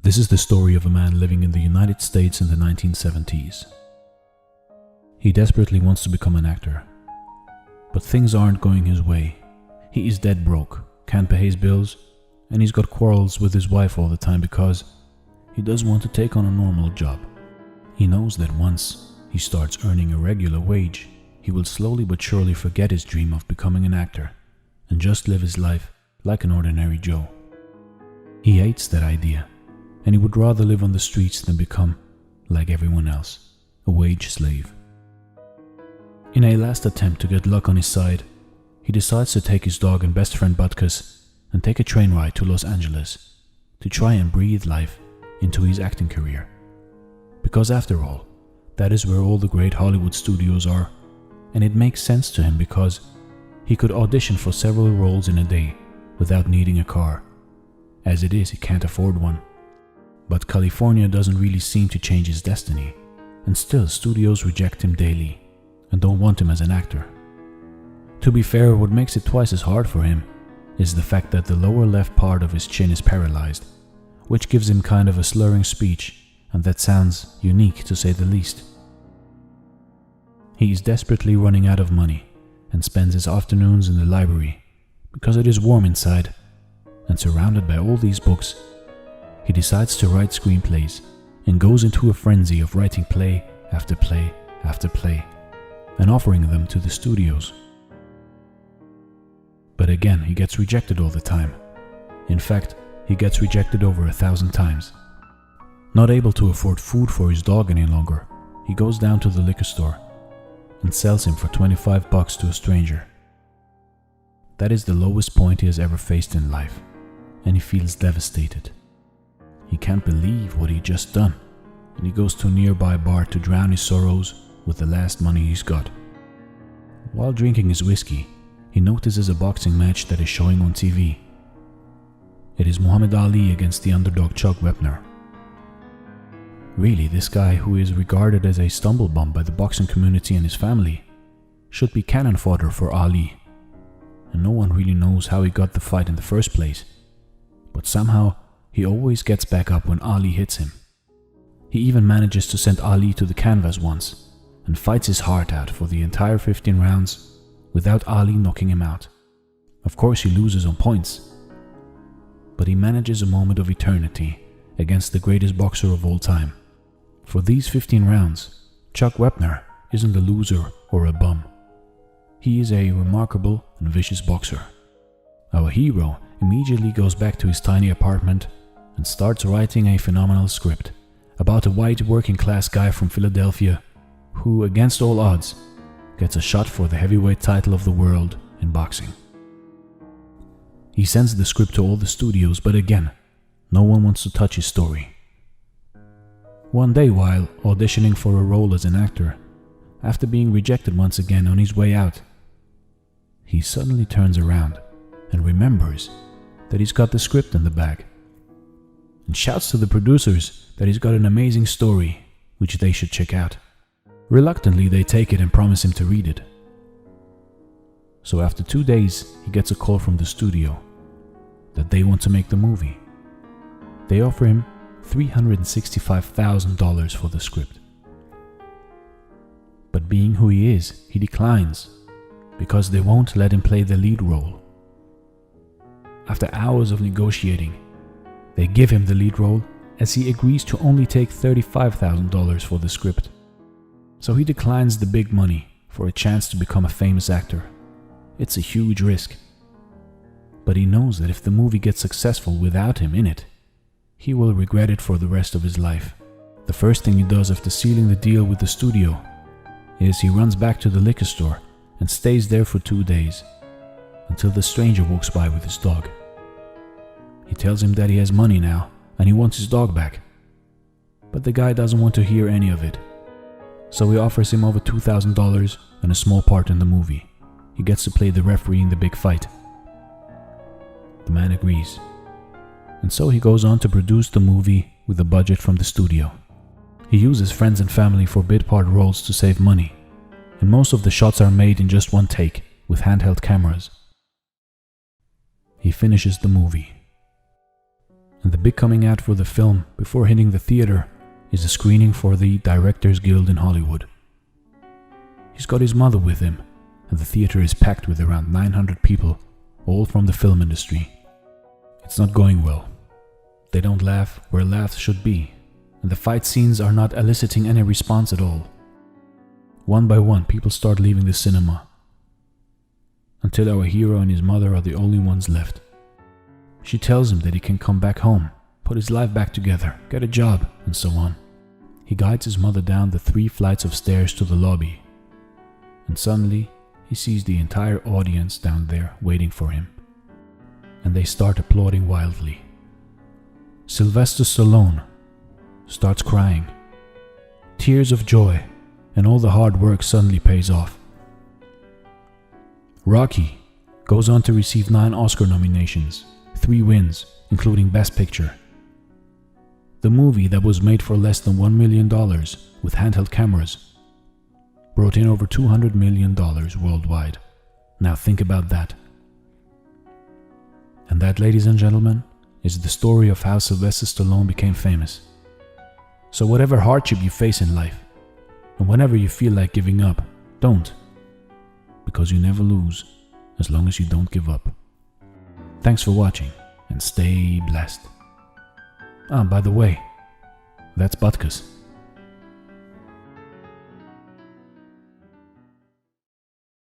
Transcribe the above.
This is the story of a man living in the United States in the 1970s. He desperately wants to become an actor, but things aren't going his way. He is dead broke, can't pay his bills, and he's got quarrels with his wife all the time because he doesn't want to take on a normal job. He knows that once he starts earning a regular wage, he will slowly but surely forget his dream of becoming an actor and just live his life like an ordinary Joe. He hates that idea, and he would rather live on the streets than become, like everyone else, a wage slave. In a last attempt to get luck on his side, he decides to take his dog and best friend Butkus and take a train ride to Los Angeles to try and breathe life into his acting career. Because after all, that is where all the great Hollywood studios are, and it makes sense to him because he could audition for several roles in a day without needing a car. As it is, he can't afford one. But California doesn't really seem to change his destiny, and still studios reject him daily and don't want him as an actor. To be fair, what makes it twice as hard for him is the fact that the lower left part of his chin is paralyzed, which gives him kind of a slurring speech, and that sounds unique to say the least. He is desperately running out of money and spends his afternoons in the library because it is warm inside, and surrounded by all these books, he decides to write screenplays and goes into a frenzy of writing play after play after play and offering them to the studios. But again, he gets rejected all the time. In fact, he gets rejected over 1,000 times. Not able to afford food for his dog any longer, he goes down to the liquor store and sells him for $25 to a stranger. That is the lowest point he has ever faced in life, and he feels devastated. He can't believe what he just done, and he goes to a nearby bar to drown his sorrows with the last money he's got. While drinking his whiskey, he notices a boxing match that is showing on TV. It is Muhammad Ali against the underdog Chuck Wepner. Really, this guy, who is regarded as a stumblebum by the boxing community and his family, should be cannon fodder for Ali, and no one really knows how he got the fight in the first place, but somehow he always gets back up when Ali hits him. He even manages to send Ali to the canvas once and fights his heart out for the entire 15 rounds without Ali knocking him out. Of course he loses on points, but he manages a moment of eternity against the greatest boxer of all time. For these 15 rounds, Chuck Wepner isn't a loser or a bum. He is a remarkable and vicious boxer. Our hero immediately goes back to his tiny apartment and starts writing a phenomenal script about a white working-class guy from Philadelphia who, against all odds, gets a shot for the heavyweight title of the world in boxing. He sends the script to all the studios, but again, no one wants to touch his story. One day, while auditioning for a role as an actor, after being rejected once again on his way out, he suddenly turns around and remembers that he's got the script in the bag, and shouts to the producers that he's got an amazing story which they should check out. Reluctantly, they take it and promise him to read it. So after 2 days, he gets a call from the studio that they want to make the movie. They offer him $365,000 for the script. But being who he is, he declines because they won't let him play the lead role. After hours of negotiating, they give him the lead role as he agrees to only take $35,000 for the script. So he declines the big money for a chance to become a famous actor. It's a huge risk. But he knows that if the movie gets successful without him in it, he will regret it for the rest of his life. The first thing he does after sealing the deal with the studio is he runs back to the liquor store and stays there for 2 days until the stranger walks by with his dog. He tells him that he has money now and he wants his dog back. But the guy doesn't want to hear any of it. So he offers him over $2,000 and a small part in the movie. He gets to play the referee in the big fight. The man agrees. And so he goes on to produce the movie with a budget from the studio. He uses friends and family for bit part roles to save money, and most of the shots are made in just one take with handheld cameras. He finishes the movie. and the big coming out for the film before hitting the theater is a screening for the Directors Guild in Hollywood. He's got his mother with him, and the theater is packed with around 900 people, all from the film industry. It's not going well. They don't laugh where laughs should be, and the fight scenes are not eliciting any response at all. One by one, people start leaving the cinema, until our hero and his mother are the only ones left. She tells him that he can come back home, put his life back together, get a job, and so on. He guides his mother down the 3 flights of stairs to the lobby, and suddenly he sees the entire audience down there waiting for him, and they start applauding wildly. Sylvester Stallone starts crying. Tears of joy, and all the hard work suddenly pays off. Rocky goes on to receive 9 Oscar nominations, 3 wins, including Best Picture. The movie that was made for less than $1 million with handheld cameras brought in over $200 million worldwide. Now think about that. And that, ladies and gentlemen, is the story of how Sylvester Stallone became famous. So whatever hardship you face in life, and whenever you feel like giving up, don't. Because you never lose as long as you don't give up. Thanks for watching, and stay blessed. By the way, that's Butkus.